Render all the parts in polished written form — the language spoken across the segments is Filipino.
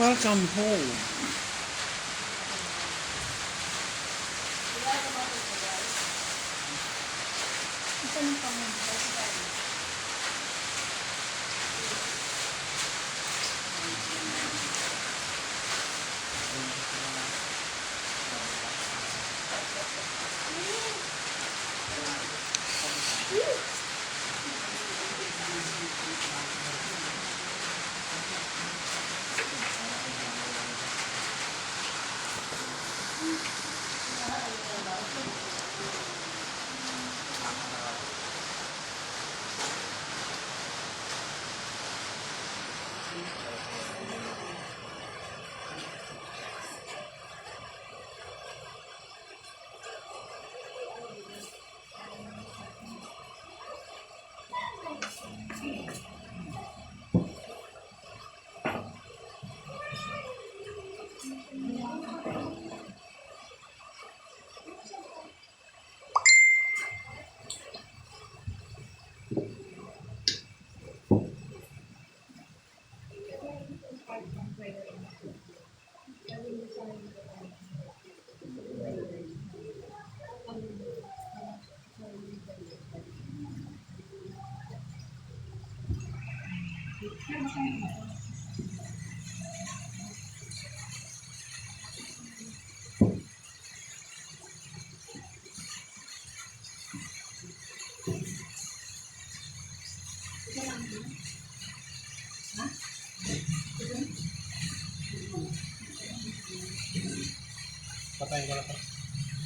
Welcome home.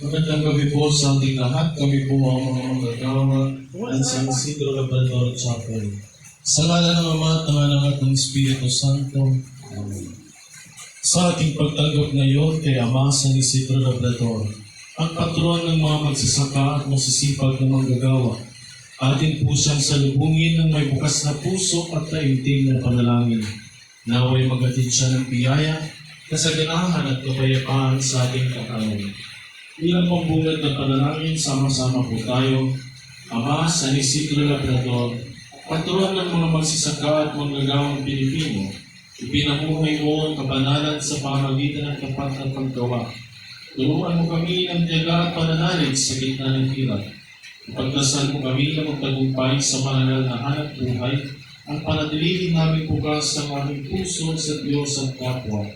Magandang gabi po sa ating lahat. Kami po ang mga manggagawa ng San Isidro Labrador Chapel. Sa ngala ng Ama at ng Anak at ng Espiritu Santo. Amen. Sa ating pagtanggap ngayon kay Ama San Isidro Labrador, ang patron ng mga magsasaka at masisipag na manggagawa, atin po siyang salubungin ng may bukas na puso at taimtim na panalangin. Naway magatid siya ng biyaya, kasaganahan at kapayapaan sa ating katawan. Bilang pambungad ng panalangin, sama-sama po tayo. Ama San Isidro Labrador, patron ng mga magsasaka at manggagawang Pilipino, ipinamuhay mo ang kabanalan sa pamamagitan ng tapat na paggawa. Tulungan mo kami ng tiyaga at pananalig sa gitna ng hirap. Ipagdasal mo kami na magtagumpay sa mananal na hanap buhay, ang panatilihin namin bukas sa aming puso sa Diyos at kapwa.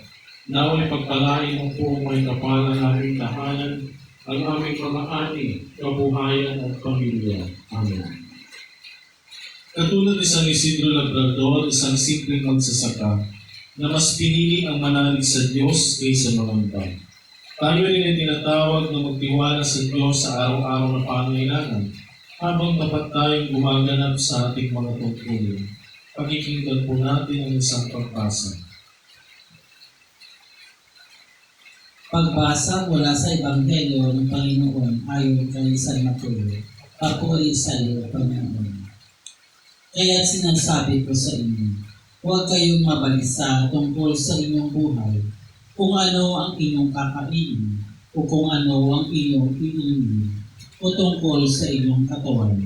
Naway pagpalain mo po may kapala naming tahanan, ang aming pamaani, kabuhayan at pamilya. Amen. Katulad ni San Isidro Labrador, isang simpleng magsasaka, na mas pinili ang manalig sa Diyos kaysa mangamba. Tayo rin ay tinatawag na magtiwala sa Diyos sa araw-araw na pangailangan, habang tapat tayong gumaganap sa ating mga tungkulin. Pakikinggan po natin ang isang pagbasa. Pagbasa mula sa Ebanghelyo ng Panginoon ayon kay San Mateo. Papuri sa iyo, Panginoon. Kaya't sinasabi ko sa inyo, huwag kayong mabalisa tungkol sa inyong buhay, kung ano ang inyong kakainin, o kung ano ang inyong iinumin, o tungkol sa inyong katawan,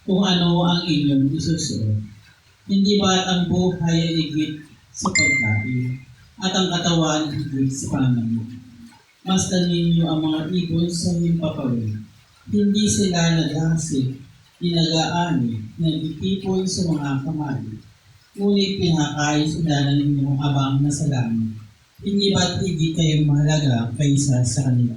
kung ano ang inyong isusuot. Hindi ba ang buhay ay higit sa pagkain, at ang katawan higit sa pananamit? Masdan ninyo ang mga ibon sa himpapawid. Hindi sila naghasik, inagaani, nagtitipon sa mga kamay. Ngunit pinakain sila ng inyong abang na sa langit. Hindi ba't hindi kayo mahalaga kaysa sa kanila?